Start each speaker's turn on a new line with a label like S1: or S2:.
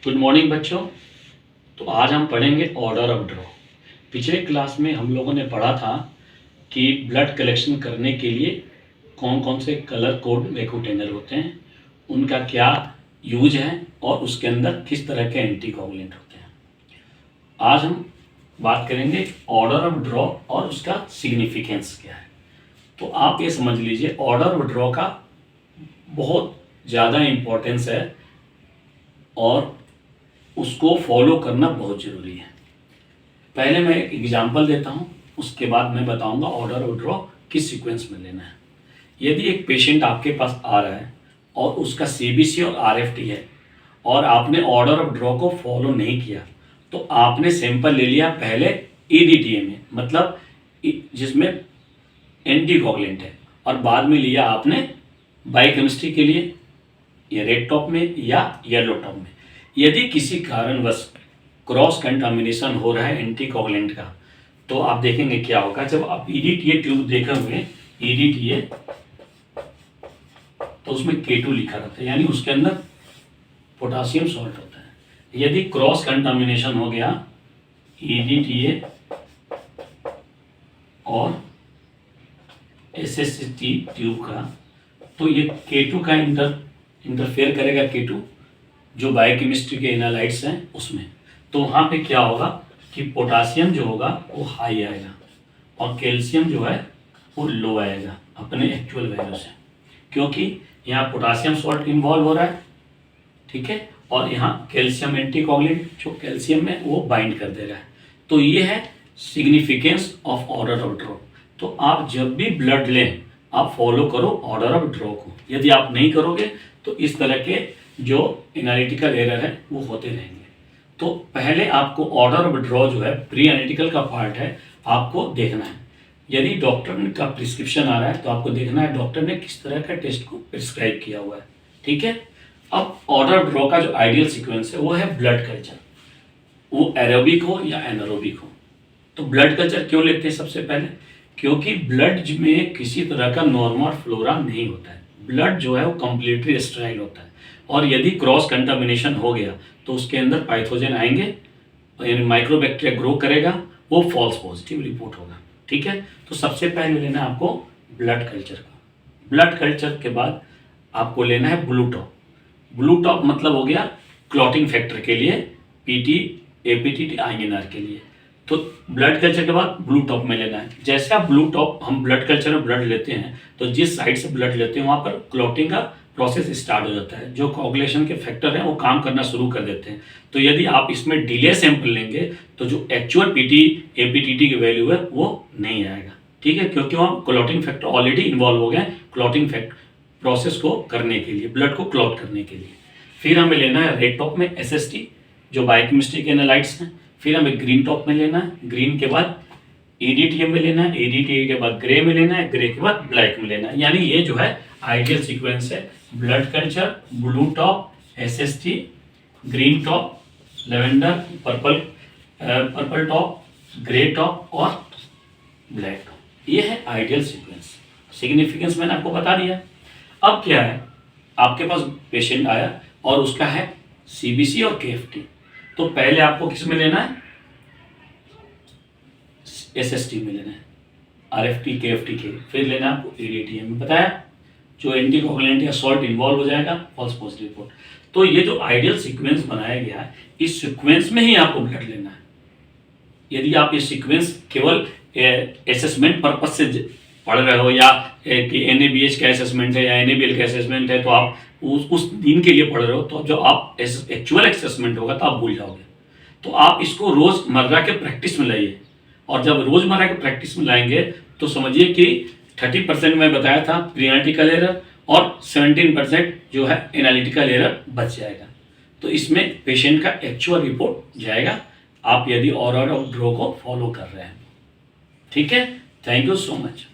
S1: Good morning बच्चों। तो आज हम पढ़ेंगे ऑर्डर ऑफ ड्रॉ। पिछले क्लास में हम लोगों ने पढ़ा था कि ब्लड कलेक्शन करने के लिए कौन कौन से कलर कोड वैक्यूटेनर होते हैं, उनका क्या यूज है और उसके अंदर किस तरह के एंटीकोगुलेंट होते हैं। आज हम बात करेंगे ऑर्डर ऑफ ड्रॉ और उसका सिग्निफिकेंस क्या है। तो आप ये समझ लीजिए, ऑर्डर ऑफ ड्रॉ का बहुत ज़्यादा इम्पोर्टेंस है और उसको फॉलो करना बहुत ज़रूरी है। पहले मैं एक एग्जांपल देता हूँ, उसके बाद मैं बताऊँगा ऑर्डर ऑफ ड्रॉ किस सीक्वेंस में लेना है। यदि एक पेशेंट आपके पास आ रहा है और उसका सीबीसी और आरएफटी है और आपने ऑर्डर ऑफ ड्रॉ को फॉलो नहीं किया, तो आपने सैंपल ले लिया पहले ईडीटीए में, मतलब जिसमें एंटीकोगुलेंट है, और बाद में लिया आपने बायोकेमिस्ट्री के लिए या रेड टॉप में या येलो टॉप में। यदि किसी कारणवश क्रॉस कंटामिनेशन हो रहा है एंटीकोगुलेंट का, तो आप देखेंगे क्या होगा। जब आप ईडीटीए ट्यूब देखेंगे, ईडीटीए तो उसमें K2 लिखा रहता है, यानी उसके अंदर पोटासियम सॉल्ट होता है। यदि क्रॉस कंटामिनेशन हो गया ईडीटीए और एसएसटी ट्यूब का, तो ये K2 का इंटरफेयर करेगा, K2 जो बायोकेमिस्ट्री के एनालाइट्स हैं उसमें। तो वहाँ पे क्या होगा कि पोटासियम जो होगा वो हाई आएगा और कैल्शियम जो है वो लो आएगा अपने एक्चुअल वैल्यू से, क्योंकि यहाँ पोटासियम सॉल्ट इन्वॉल्व हो रहा है, ठीक है, और यहाँ कैल्शियम एंटीकोगुलेंट जो कैल्शियम में वो बाइंड कर दे रहा है। तो ये है significance of order of draw. तो आप जब भी ब्लड लें, आप फॉलो करो ऑर्डर ऑफ ड्रॉ को। यदि आप नहीं करोगे तो इस तरह के जो एनालिटिकल एरर है वो होते रहेंगे। तो पहले आपको ऑर्डर ऑफ ड्रॉ जो है प्री एनालिटिकल का पार्ट है, आपको देखना है। यदि डॉक्टर का प्रिस्क्रिप्शन आ रहा है तो आपको देखना है डॉक्टर ने किस तरह का टेस्ट को प्रिस्क्राइब किया हुआ है, ठीक है। अब ऑर्डर ऑफ ड्रॉ का जो आइडियल सीक्वेंस है वो है ब्लड कल्चर, वो एरोबिक हो या एनारोबिक हो। तो ब्लड कल्चर क्यों लेते हैं सबसे पहले? क्योंकि ब्लड में किसी तरह का नॉर्मल फ्लोरा नहीं होता है। ब्लड जो है वो कम्प्लीटली स्टेराइल होता है, और यदि क्रॉस कंटामिनेशन हो गया तो उसके अंदर पैथोजन आएंगे, यानी माइक्रोबैक्टीरिया ग्रो करेगा, वो फॉल्स पॉजिटिव रिपोर्ट होगा, ठीक है। तो सबसे पहले लेना है आपको ब्लड कल्चर का। ब्लड कल्चर के बाद आपको लेना है ब्लू टॉप। ब्लू टॉप मतलब हो गया क्लॉटिंग फैक्टर के लिए, पीटी, एपीटीटी, आईएनआर के लिए। तो ब्लड कल्चर के बाद ब्लू टॉप में लेना है। जैसे आप ब्लू टॉप, हम ब्लड कल्चर में ब्लड लेते हैं तो जिस साइड से ब्लड लेते हैं वहाँ पर क्लॉटिंग का प्रोसेस स्टार्ट हो जाता है, जो कोगुलेशन के फैक्टर हैं वो काम करना शुरू कर देते हैं। तो यदि आप इसमें डिले सैंपल लेंगे तो जो एक्चुअल पीटी एपीटीटी की वैल्यू है वो नहीं आएगा, ठीक है, क्योंकि वहाँ क्लॉटिंग फैक्टर ऑलरेडी इन्वॉल्व हो गए हैं क्लॉटिंग फैक्टर प्रोसेस को करने के लिए, ब्लड को क्लॉट करने के लिए। फिर हमें लेना है रेड टॉप में एसएसटी जो बायोकेमिस्ट्री के एनालाइट्स हैं। फिर हमें ग्रीन टॉप में लेना है, ग्रीन के बाद ईडीटीए में लेना है, ईडीटीए के बाद ग्रे में लेना है, ग्रे के बाद ब्लैक में लेना है। यानी ये जो है आइडियल सीक्वेंस है, blood culture, blue top, SST, green top, lavender, purple top, grey top और ब्लैक टॉप। ये है आइडियल सीक्वेंस। सिग्निफिकेंस मैंने आपको बता दिया। अब क्या है, आपके पास पेशेंट आया और उसका है सीबीसी और केएफटी, तो पहले आपको किस में लेना है? एसएसटी में लेना है, आरएफटी, केएफटी के। फिर लेना है आपको ईडीटीए में, बताया जो एंटीकोगुलेंट या सॉल्ट इन्वॉल्व हो जाएगा, फॉल्स पॉजिटिव रिपोर्ट। तो ये जो आइडियल सीक्वेंस बनाया गया है, इस सीक्वेंस में ही आपको ब्लड लेना है। यदि आप ये सीक्वेंस केवल असेसमेंट पर्पज से पढ़ रहे हो, या कि एनएबीएच का असेसमेंट है या एनएबीएल का असेसमेंट है, तो आप उस दिन के लिए पढ़ रहे हो, तो जो आप एक्चुअल असेसमेंट होगा तो आप भूल जाओगे। तो आप इसको रोज़मर्रा के प्रैक्टिस में लाइए, और जब रोज़मर्रा के प्रैक्टिस में लाएंगे तो समझिए कि 30% मैं बताया था प्री एनालिटिकल एरर और 17% जो है एनालिटिकल एरर बच जाएगा। तो इसमें पेशेंट का एक्चुअल रिपोर्ट जाएगा, आप यदि ऑर्डर ऑफ ड्रॉ को फॉलो कर रहे हैं, ठीक है। Thank you so much.